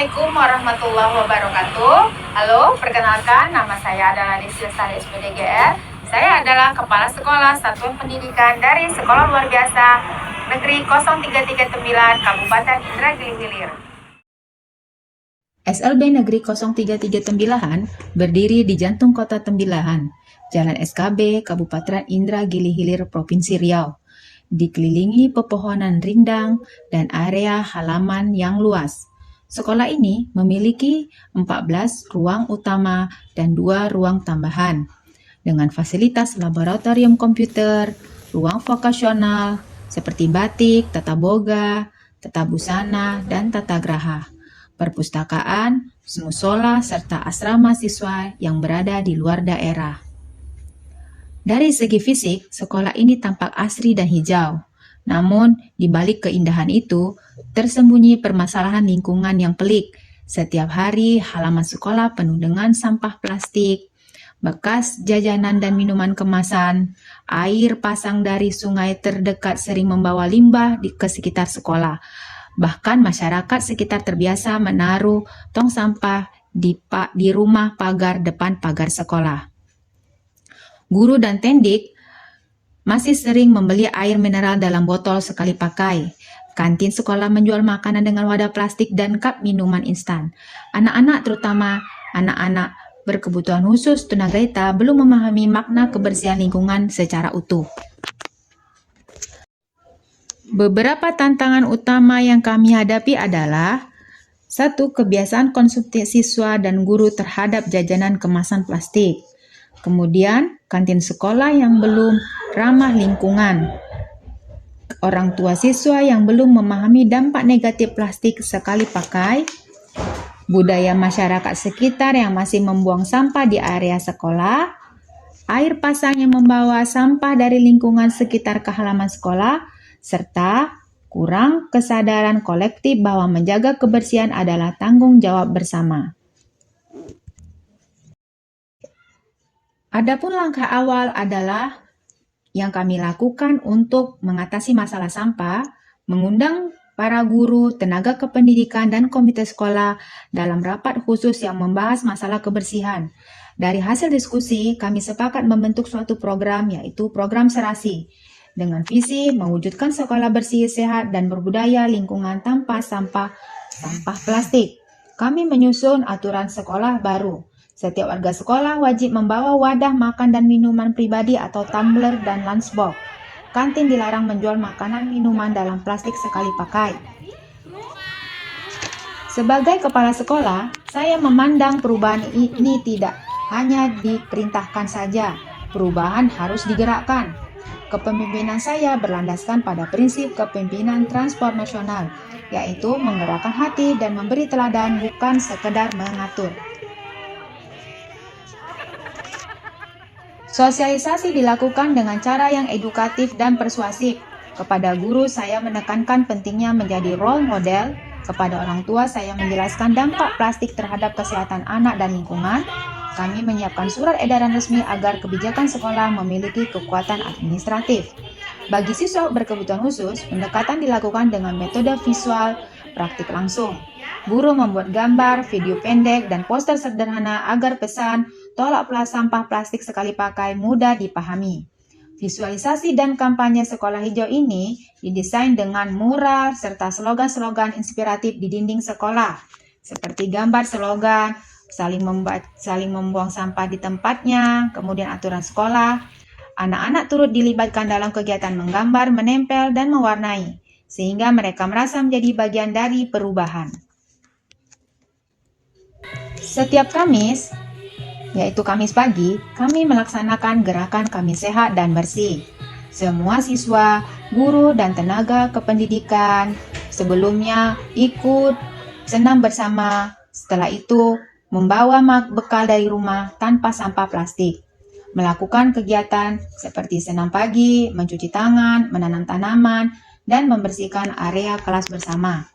Assalamualaikum warahmatullahi wabarakatuh. Halo, perkenalkan nama saya adalah Lisya Sari SPDGR. Saya adalah Kepala Sekolah Satuan Pendidikan dari Sekolah Luar Biasa Negeri 0339 Kabupaten Indragiri Hilir. SLB Negeri 0339 berdiri di jantung kota Tembilahan, Jalan SKB, Kabupaten Indragiri Hilir, Provinsi Riau. Dikelilingi pepohonan rindang dan area halaman yang luas. Sekolah ini memiliki 14 ruang utama dan 2 ruang tambahan, dengan fasilitas laboratorium komputer, ruang vokasional, seperti batik, tata boga, tata busana, dan tata graha, perpustakaan, musola, serta asrama siswa yang berada di luar daerah. Dari segi fisik, sekolah ini tampak asri dan hijau. Namun, di balik keindahan itu, tersembunyi permasalahan lingkungan yang pelik. Setiap hari, halaman sekolah penuh dengan sampah plastik, bekas jajanan dan minuman kemasan, air pasang dari sungai terdekat sering membawa limbah ke sekitar sekolah. Bahkan masyarakat sekitar terbiasa menaruh tong sampah di rumah pagar depan pagar sekolah. Guru dan tendik masih sering membeli air mineral dalam botol sekali pakai. Kantin sekolah menjual makanan dengan wadah plastik dan cup minuman instan. Anak-anak, terutama anak-anak berkebutuhan khusus tunagrahita, belum memahami makna kebersihan lingkungan secara utuh. Beberapa tantangan utama yang kami hadapi adalah: 1. Kebiasaan konsumsi siswa dan guru terhadap jajanan kemasan plastik. Kemudian, kantin sekolah yang belum ramah lingkungan. Orang tua siswa yang belum memahami dampak negatif plastik sekali pakai. Budaya masyarakat sekitar yang masih membuang sampah di area sekolah. Air pasang yang membawa sampah dari lingkungan sekitar ke halaman sekolah. Serta kurang kesadaran kolektif bahwa menjaga kebersihan adalah tanggung jawab bersama. Adapun langkah awal adalah yang kami lakukan untuk mengatasi masalah sampah, mengundang para guru, tenaga kependidikan, dan komite sekolah dalam rapat khusus yang membahas masalah kebersihan. Dari hasil diskusi, kami sepakat membentuk suatu program, yaitu program Serasi, dengan visi mewujudkan sekolah bersih, sehat, dan berbudaya lingkungan tanpa sampah plastik. Kami menyusun aturan sekolah baru. Setiap warga sekolah wajib membawa wadah makan dan minuman pribadi atau tumbler dan lunchbox. Kantin dilarang menjual makanan minuman dalam plastik sekali pakai. Sebagai kepala sekolah, saya memandang perubahan ini tidak hanya diperintahkan saja. Perubahan harus digerakkan. Kepemimpinan saya berlandaskan pada prinsip kepemimpinan transformasional, yaitu menggerakkan hati dan memberi teladan, bukan sekedar mengatur. Sosialisasi dilakukan dengan cara yang edukatif dan persuasif. Kepada guru, saya menekankan pentingnya menjadi role model. Kepada orang tua, saya menjelaskan dampak plastik terhadap kesehatan anak dan lingkungan. Kami menyiapkan surat edaran resmi agar kebijakan sekolah memiliki kekuatan administratif. Bagi siswa berkebutuhan khusus, pendekatan dilakukan dengan metode visual, praktik langsung. Guru membuat gambar, video pendek, dan poster sederhana agar pesan tolak sampah plastik sekali pakai mudah dipahami. Visualisasi dan kampanye sekolah hijau ini didesain dengan mural serta slogan-slogan inspiratif di dinding sekolah, seperti gambar slogan, saling membuang sampah di tempatnya, kemudian aturan sekolah. Anak-anak turut dilibatkan dalam kegiatan menggambar, menempel, dan mewarnai, sehingga mereka merasa menjadi bagian dari perubahan. Setiap Kamis, yaitu Kamis pagi, kami melaksanakan gerakan Kamis Sehat dan Bersih. Semua siswa, guru, dan tenaga kependidikan sebelumnya ikut senam bersama. Setelah itu, membawa bekal dari rumah tanpa sampah plastik. Melakukan kegiatan seperti senam pagi, mencuci tangan, menanam tanaman, dan membersihkan area kelas bersama.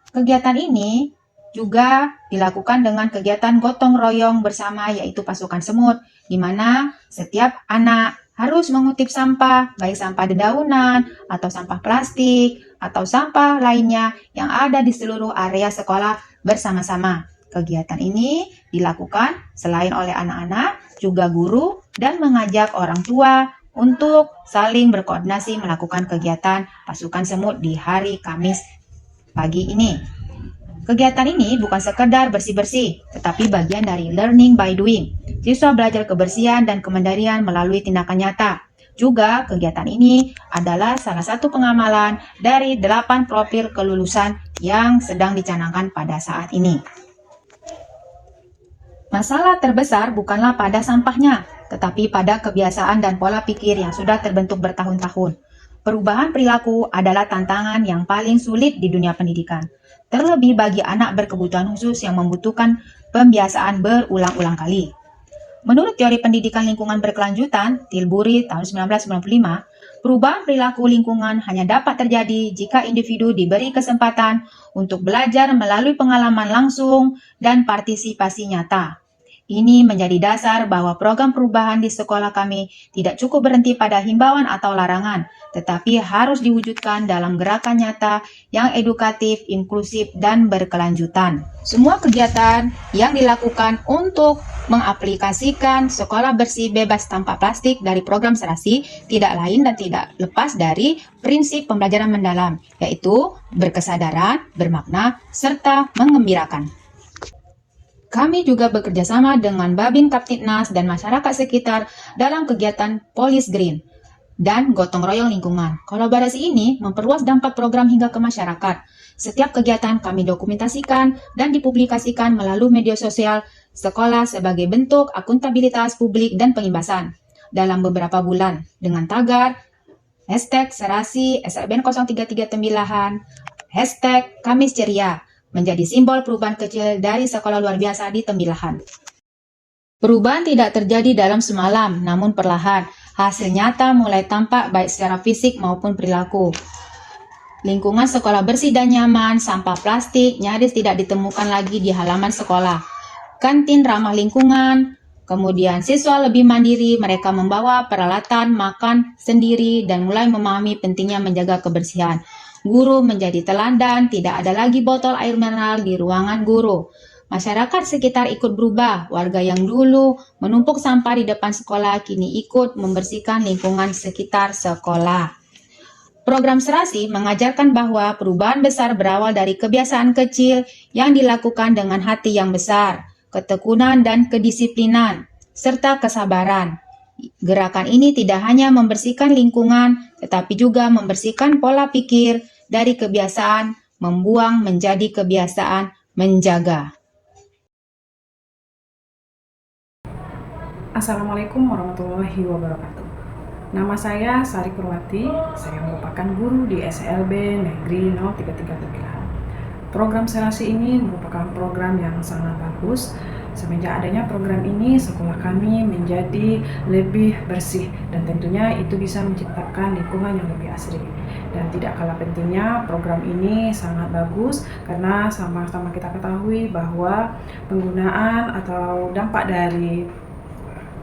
Kegiatan ini juga dilakukan dengan kegiatan gotong royong bersama, yaitu pasukan semut, di mana setiap anak harus mengutip sampah, baik sampah dedaunan atau sampah plastik atau sampah lainnya yang ada di seluruh area sekolah bersama-sama. Kegiatan ini dilakukan selain oleh anak-anak, juga guru, dan mengajak orang tua untuk saling berkoordinasi melakukan kegiatan pasukan semut di hari Kamis pagi ini. Kegiatan ini bukan sekedar bersih-bersih, tetapi bagian dari learning by doing. Siswa belajar kebersihan dan kemandirian melalui tindakan nyata. Juga kegiatan ini adalah salah satu pengamalan dari 8 profil kelulusan yang sedang dicanangkan pada saat ini. Masalah terbesar bukanlah pada sampahnya, tetapi pada kebiasaan dan pola pikir yang sudah terbentuk bertahun-tahun. Perubahan perilaku adalah tantangan yang paling sulit di dunia pendidikan, terlebih bagi anak berkebutuhan khusus yang membutuhkan pembiasaan berulang-ulang kali. Menurut teori pendidikan lingkungan berkelanjutan, Tilbury tahun 1995, perubahan perilaku lingkungan hanya dapat terjadi jika individu diberi kesempatan untuk belajar melalui pengalaman langsung dan partisipasi nyata. Ini menjadi dasar bahwa program perubahan di sekolah kami tidak cukup berhenti pada himbauan atau larangan, tetapi harus diwujudkan dalam gerakan nyata yang edukatif, inklusif, dan berkelanjutan. Semua kegiatan yang dilakukan untuk mengaplikasikan sekolah bersih bebas tanpa plastik dari program Serasi tidak lain dan tidak lepas dari prinsip pembelajaran mendalam, yaitu berkesadaran, bermakna, serta mengembirakan. Kami juga bekerja sama dengan Babin Kaptipnas dan masyarakat sekitar dalam kegiatan Polis Green dan gotong royong lingkungan. Kolaborasi ini memperluas dampak program hingga ke masyarakat. Setiap kegiatan kami dokumentasikan dan dipublikasikan melalui media sosial sekolah sebagai bentuk akuntabilitas publik dan pengibasan. Dalam beberapa bulan dengan tagar #Serasi SLBN 033 Tembilahan, #Kamis Ceria, menjadi simbol perubahan kecil dari sekolah luar biasa di Tembilahan. Perubahan tidak terjadi dalam semalam, namun perlahan. Hasil nyata mulai tampak baik secara fisik maupun perilaku. Lingkungan sekolah bersih dan nyaman, sampah plastik nyaris tidak ditemukan lagi di halaman sekolah. Kantin ramah lingkungan, kemudian siswa lebih mandiri, mereka membawa peralatan makan sendiri dan mulai memahami pentingnya menjaga kebersihan. Guru menjadi teladan, tidak ada lagi botol air mineral di ruangan guru. Masyarakat sekitar ikut berubah, warga yang dulu menumpuk sampah di depan sekolah kini ikut membersihkan lingkungan sekitar sekolah. Program Serasi mengajarkan bahwa perubahan besar berawal dari kebiasaan kecil yang dilakukan dengan hati yang besar, ketekunan dan kedisiplinan, serta kesabaran. Gerakan ini tidak hanya membersihkan lingkungan, tetapi juga membersihkan pola pikir dari kebiasaan membuang menjadi kebiasaan menjaga. Assalamualaikum warahmatullahi wabarakatuh. Nama saya Sari Purwati, saya merupakan guru di SLB Negeri 033 Tembilahan. Program Serasi ini merupakan program yang sangat bagus. Semenjak adanya program ini, sekolah kami menjadi lebih bersih dan tentunya itu bisa menciptakan lingkungan yang lebih asri. Dan tidak kalah pentingnya, program ini sangat bagus karena sama-sama kita ketahui bahwa penggunaan atau dampak dari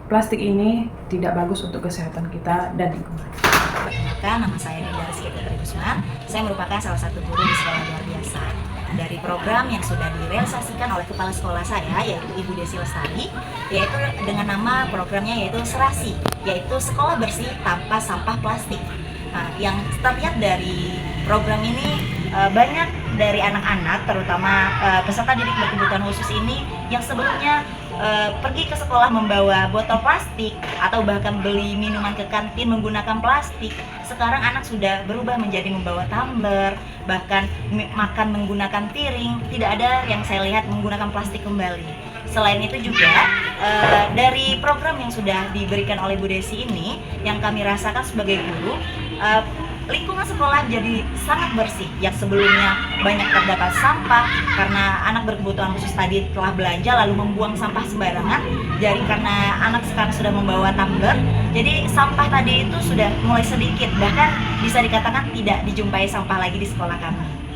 plastik ini tidak bagus untuk kesehatan kita dan lingkungan. Perkenalkan, nama saya Dinda Rizky Putrisman. Saya merupakan salah satu guru di sekolah luar biasa. Dari program yang sudah direalisasikan oleh kepala sekolah saya, yaitu Ibu Desi Lestari, yaitu dengan nama programnya yaitu Serasi, yaitu sekolah bersih tanpa sampah plastik. Nah, yang terlihat dari program ini banyak dari anak-anak, terutama peserta didik berkebutuhan khusus ini yang sebelumnya pergi ke sekolah membawa botol plastik atau bahkan beli minuman ke kantin menggunakan plastik. Sekarang anak sudah berubah menjadi membawa tumbler, bahkan makan menggunakan piring. Tidak ada yang saya lihat menggunakan plastik kembali. Selain itu juga dari program yang sudah diberikan oleh Bu Desi ini, yang kami rasakan sebagai guru, lingkungan sekolah jadi sangat bersih. Yang sebelumnya banyak terdapat sampah karena anak berkebutuhan khusus tadi telah belanja lalu membuang sampah sembarangan. Jadi karena anak sekarang sudah membawa tumbler, jadi sampah tadi itu sudah mulai sedikit, bahkan bisa dikatakan tidak dijumpai sampah lagi di sekolah kami.